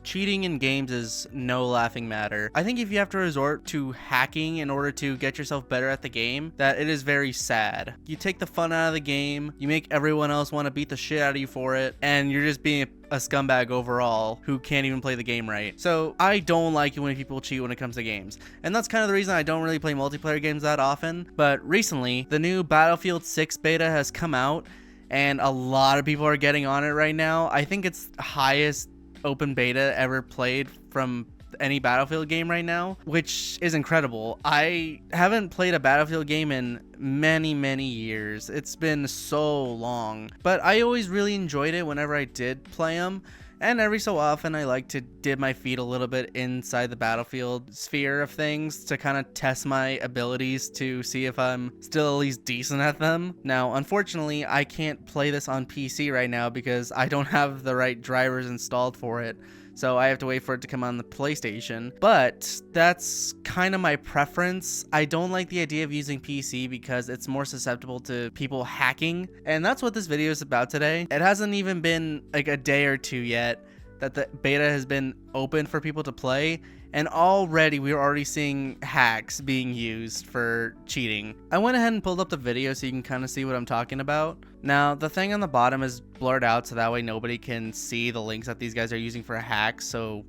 cheating in games is no laughing matter. I think if you have to resort to hacking in order to get yourself better at the game, that it is very sad. You take the fun out of the game, you make everyone else want to beat the shit out of you for it, and you're just being a scumbag overall who can't even play the game right. So I don't like it when people cheat when it comes to games. And that's kind of the reason I don't really play multiplayer games that often. But recently, the new Battlefield 6 beta has come out, and a lot of people are getting on it right now. I think it's the highest open beta ever played from any Battlefield game right now, which is incredible. I haven't played a Battlefield game in many years. It's been so long, but I always really enjoyed it whenever I did play them. And every so often I like to dip my feet a little bit inside the Battlefield sphere of things to kind of test my abilities to see if I'm still at least decent at them. Now, unfortunately, I can't play this on PC right now because I don't have the right drivers installed for it. So I have to wait for it to come on the PlayStation. But that's kind of my preference. I don't like the idea of using PC because it's more susceptible to people hacking. And that's what this video is about today. It hasn't even been like a day or two yet that the beta has been open for people to play, and already we're already seeing hacks being used for cheating. I went ahead and pulled up the video so you can kind of see what I'm talking about. Now, the thing on the bottom is blurred out so that way nobody can see the links that these guys are using for hacks, so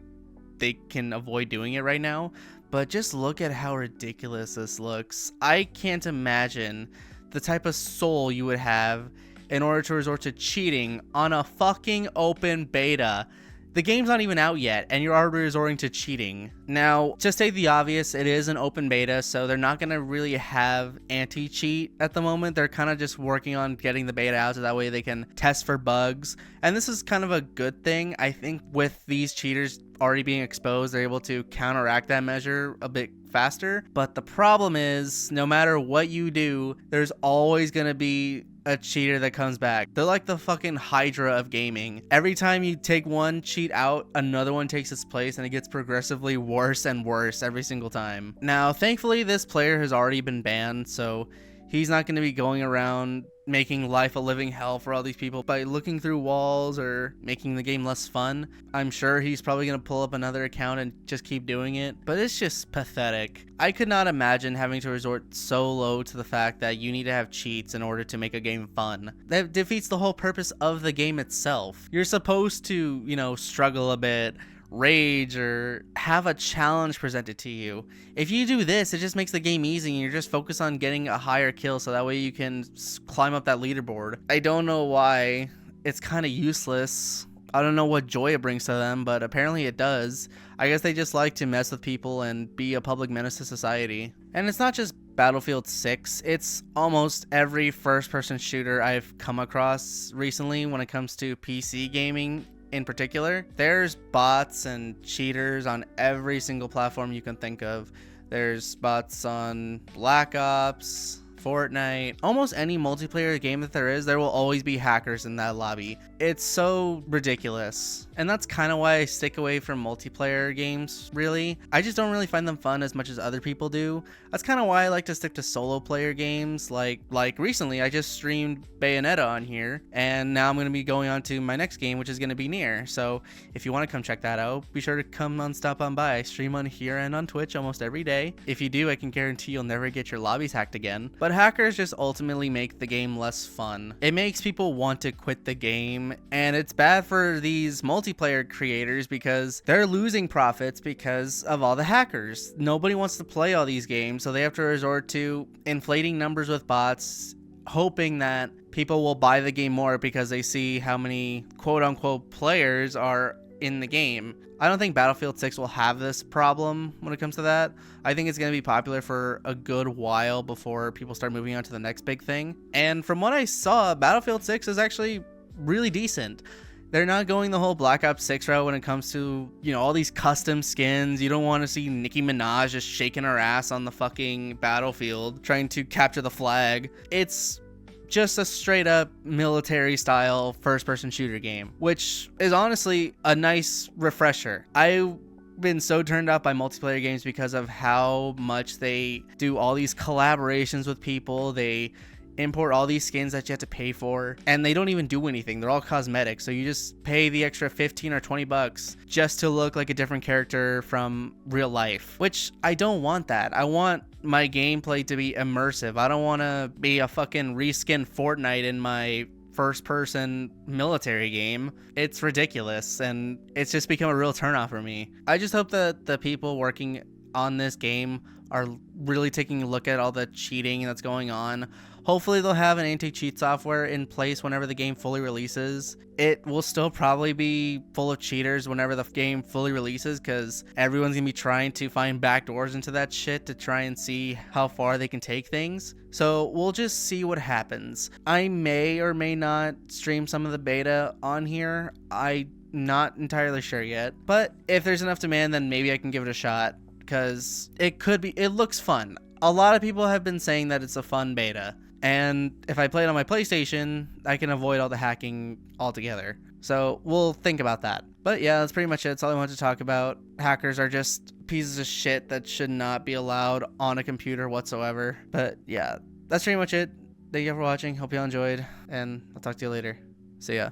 they can avoid doing it right now. But just look at how ridiculous this looks. I can't imagine the type of soul you would have in order to resort to cheating on a fucking open beta. The game's not even out yet, and you're already resorting to cheating. Now, to state the obvious, it is an open beta, so they're not going to really have anti-cheat at the moment. They're kind of just working on getting the beta out so that way they can test for bugs. And this is kind of a good thing. I think with these cheaters already being exposed, they're able to counteract that measure a bit faster. But the problem is, no matter what you do, there's always going to be a cheater that comes back. They're like the fucking Hydra of gaming. Every time you take one cheat out, another one takes its place, and it gets progressively worse and worse every single time. Now, thankfully, this player has already been banned, so he's not going to be going around making life a living hell for all these people by looking through walls or making the game less fun. I'm sure he's probably going to pull up another account and just keep doing it, but it's just pathetic. I could not imagine having to resort so low to the fact that you need to have cheats in order to make a game fun. That defeats the whole purpose of the game itself. You're supposed to, struggle a bit, rage, or have a challenge presented to you. If you do this, it just makes the game easy and you're just focused on getting a higher kill so that way you can climb up that leaderboard. I don't know why. It's kind of useless. I don't know what joy it brings to them, but apparently it does. I guess they just like to mess with people and be a public menace to society. And it's not just Battlefield 6, it's almost every first-person shooter I've come across recently when it comes to PC gaming. In particular, there's bots and cheaters on every single platform you can think of. There's bots on Black Ops, Fortnite, almost any multiplayer game that there is, there will always be hackers in that lobby. It's so ridiculous. And that's kind of why I stick away from multiplayer games, really. I just don't really find them fun as much as other people do. That's kind of why I like to stick to solo player games. Like recently, I just streamed Bayonetta on here, and now I'm going to be going on to my next game, which is going to be Nier. So if you want to come check that out, be sure to stop on by. I stream on here and on Twitch almost every day. If you do, I can guarantee you'll never get your lobbies hacked again. But hackers just ultimately make the game less fun. It makes people want to quit the game, and it's bad for these multiplayer creators because they're losing profits because of all the hackers. Nobody wants to play all these games, so they have to resort to inflating numbers with bots, hoping that people will buy the game more because they see how many quote-unquote players are in the game. I don't think Battlefield 6 will have this problem when it comes to that. I think it's going to be popular for a good while before people start moving on to the next big thing. And from what I saw, Battlefield 6 is actually really decent. They're not going the whole Black Ops 6 route when it comes to, all these custom skins. You don't want to see Nicki Minaj just shaking her ass on the fucking battlefield trying to capture the flag. It's just a straight up military style first person shooter game, which is honestly a nice refresher. I've been so turned off by multiplayer games because of how much they do all these collaborations with people. They import all these skins that you have to pay for, and they don't even do anything. They're all cosmetic, so you just pay the extra 15 or 20 bucks just to look like a different character from real life, which I don't want that. I want my gameplay to be immersive. I don't want to be a fucking reskin Fortnite in my first person military game. It's ridiculous, and it's just become a real turnoff for me. I just hope that the people working on this game are really taking a look at all the cheating that's going on. Hopefully they'll have an anti-cheat software in place whenever the game fully releases. It will still probably be full of cheaters whenever the game fully releases, because everyone's gonna be trying to find backdoors into that shit to try and see how far they can take things. So we'll just see what happens. I may or may not stream some of the beta on here. I'm not entirely sure yet, but if there's enough demand, then maybe I can give it a shot, because it looks fun. A lot of people have been saying that it's a fun beta. And if I play it on my PlayStation, I can avoid all the hacking altogether. So we'll think about that. But yeah, that's pretty much it. That's all I wanted to talk about. Hackers are just pieces of shit that should not be allowed on a computer whatsoever. But yeah, that's pretty much it. Thank you for watching. Hope you all enjoyed. And I'll talk to you later. See ya.